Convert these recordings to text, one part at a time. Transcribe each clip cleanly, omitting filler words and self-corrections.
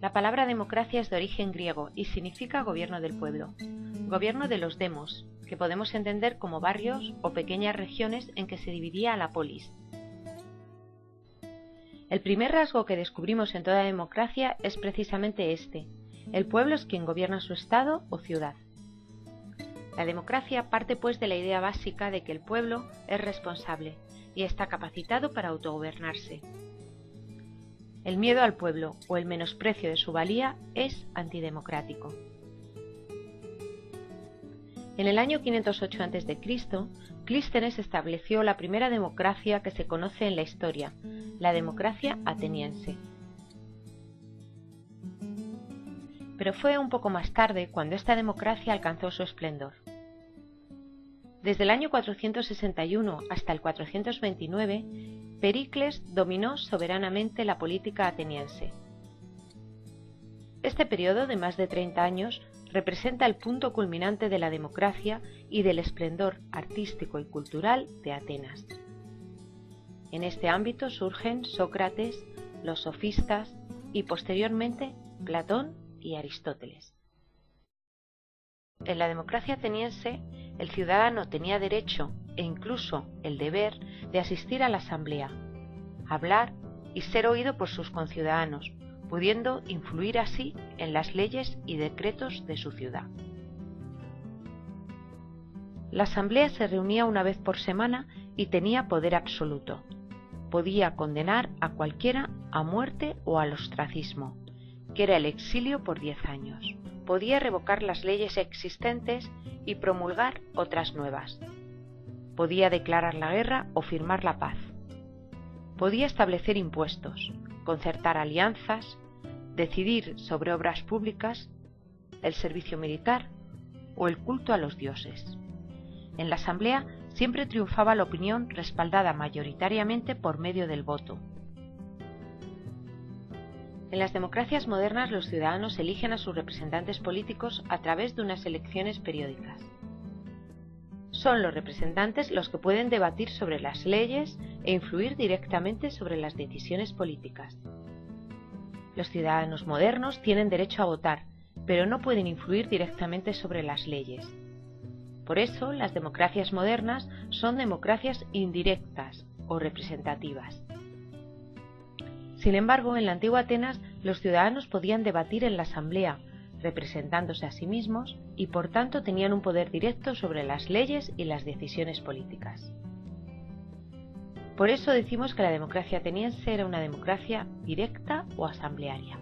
La palabra democracia es de origen griego y significa gobierno del pueblo, gobierno de los demos, que podemos entender como barrios o pequeñas regiones en que se dividía la polis. El primer rasgo que descubrimos en toda democracia es precisamente este: el pueblo es quien gobierna su estado o ciudad. La democracia parte pues de la idea básica de que el pueblo es responsable y está capacitado para autogobernarse. El miedo al pueblo o el menosprecio de su valía es antidemocrático. En el año 508 a.C., Clístenes estableció la primera democracia que se conoce en la historia, la democracia ateniense. Pero fue un poco más tarde cuando esta democracia alcanzó su esplendor. Desde el año 461 hasta el 429, Pericles dominó soberanamente la política ateniense. Este periodo de más de 30 años representa el punto culminante de la democracia y del esplendor artístico y cultural de Atenas. En este ámbito surgen Sócrates, los sofistas y posteriormente Platón y Aristóteles. En la democracia ateniense, el ciudadano tenía derecho e incluso el deber de asistir a la asamblea, hablar y ser oído por sus conciudadanos, pudiendo influir así en las leyes y decretos de su ciudad. La asamblea se reunía una vez por semana y tenía poder absoluto. Podía condenar a cualquiera a muerte o al ostracismo, que era el exilio por 10 años. Podía revocar las leyes existentes y promulgar otras nuevas. Podía declarar la guerra o firmar la paz. Podía establecer impuestos, concertar alianzas, decidir sobre obras públicas, el servicio militar o el culto a los dioses. En la asamblea siempre triunfaba la opinión respaldada mayoritariamente por medio del voto. En las democracias modernas los ciudadanos eligen a sus representantes políticos a través de unas elecciones periódicas. Son los representantes los que pueden debatir sobre las leyes e influir directamente sobre las decisiones políticas. Los ciudadanos modernos tienen derecho a votar, pero no pueden influir directamente sobre las leyes. Por eso, las democracias modernas son democracias indirectas o representativas. Sin embargo, en la antigua Atenas, los ciudadanos podían debatir en la asamblea, representándose a sí mismos, y por tanto tenían un poder directo sobre las leyes y las decisiones políticas. Por eso decimos que la democracia ateniense era una democracia directa o asamblearia.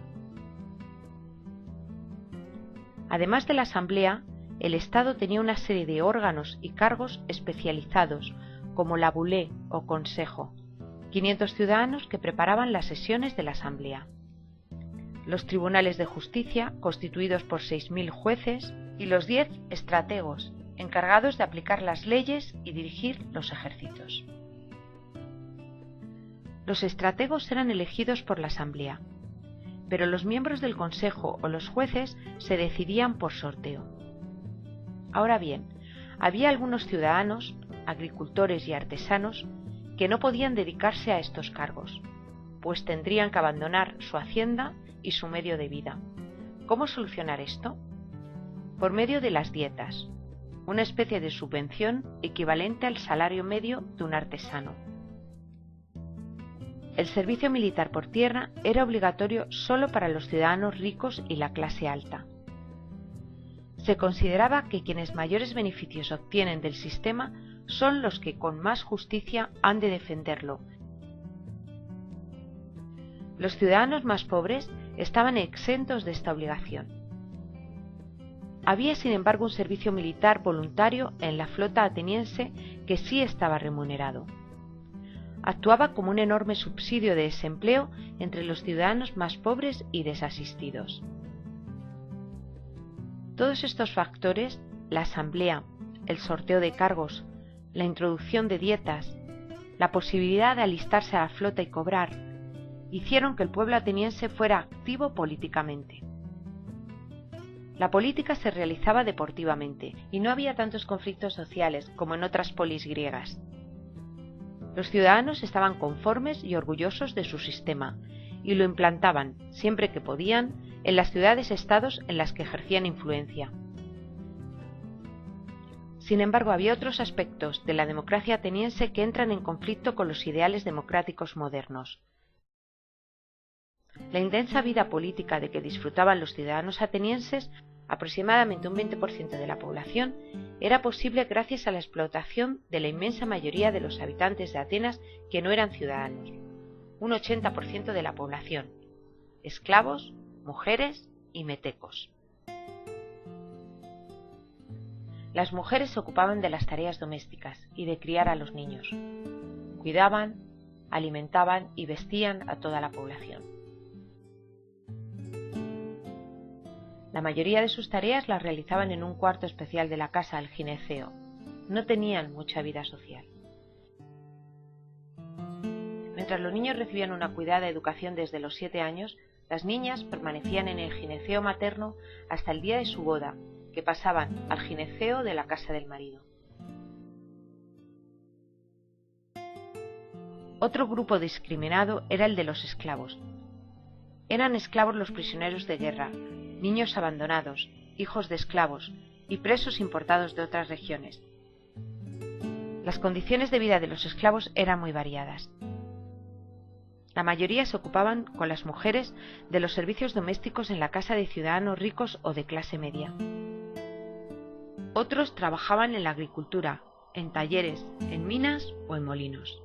Además de la asamblea, el Estado tenía una serie de órganos y cargos especializados, como la bulé o consejo, 500 ciudadanos que preparaban las sesiones de la asamblea. Los tribunales de justicia, constituidos por 6.000 jueces, y los 10 estrategos, encargados de aplicar las leyes y dirigir los ejércitos. Los estrategos eran elegidos por la asamblea, pero los miembros del consejo o los jueces se decidían por sorteo. Ahora bien, había algunos ciudadanos, agricultores y artesanos, que no podían dedicarse a estos cargos, pues tendrían que abandonar su hacienda y su medio de vida. ¿Cómo solucionar esto? Por medio de las dietas, una especie de subvención equivalente al salario medio de un artesano. El servicio militar por tierra era obligatorio solo para los ciudadanos ricos y la clase alta. Se consideraba que quienes mayores beneficios obtienen del sistema son los que con más justicia han de defenderlo. Los ciudadanos más pobres estaban exentos de esta obligación. Había, sin embargo, un servicio militar voluntario en la flota ateniense que sí estaba remunerado. Actuaba como un enorme subsidio de desempleo entre los ciudadanos más pobres y desasistidos. Todos estos factores, la asamblea, el sorteo de cargos, la introducción de dietas, la posibilidad de alistarse a la flota y cobrar, hicieron que el pueblo ateniense fuera activo políticamente. La política se realizaba deportivamente y no había tantos conflictos sociales como en otras polis griegas. Los ciudadanos estaban conformes y orgullosos de su sistema y lo implantaban siempre que podían en las ciudades-estados en las que ejercían influencia. Sin embargo, había otros aspectos de la democracia ateniense que entran en conflicto con los ideales democráticos modernos. La intensa vida política de que disfrutaban los ciudadanos atenienses, aproximadamente un 20% de la población, era posible gracias a la explotación de la inmensa mayoría de los habitantes de Atenas que no eran ciudadanos, un 80% de la población, esclavos, mujeres y metecos. Las mujeres se ocupaban de las tareas domésticas y de criar a los niños. Cuidaban, alimentaban y vestían a toda la población. La mayoría de sus tareas las realizaban en un cuarto especial de la casa del gineceo. No tenían mucha vida social. Mientras los niños recibían una cuidada educación desde los 7 años, las niñas permanecían en el gineceo materno hasta el día de su boda, que pasaban al gineceo de la casa del marido. Otro grupo discriminado era el de los esclavos. Eran esclavos los prisioneros de guerra, niños abandonados, hijos de esclavos y presos importados de otras regiones. Las condiciones de vida de los esclavos eran muy variadas. La mayoría se ocupaban con las mujeres de los servicios domésticos en la casa de ciudadanos ricos o de clase media. Otros trabajaban en la agricultura, en talleres, en minas o en molinos.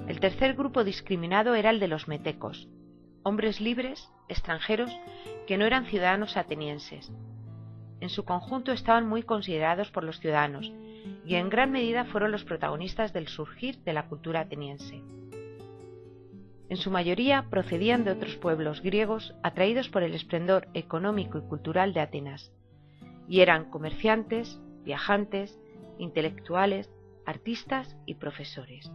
El tercer grupo discriminado era el de los metecos, hombres libres, extranjeros, que no eran ciudadanos atenienses. En su conjunto estaban muy considerados por los ciudadanos y en gran medida fueron los protagonistas del surgir de la cultura ateniense. En su mayoría procedían de otros pueblos griegos atraídos por el esplendor económico y cultural de Atenas, y eran comerciantes, viajantes, intelectuales, artistas y profesores.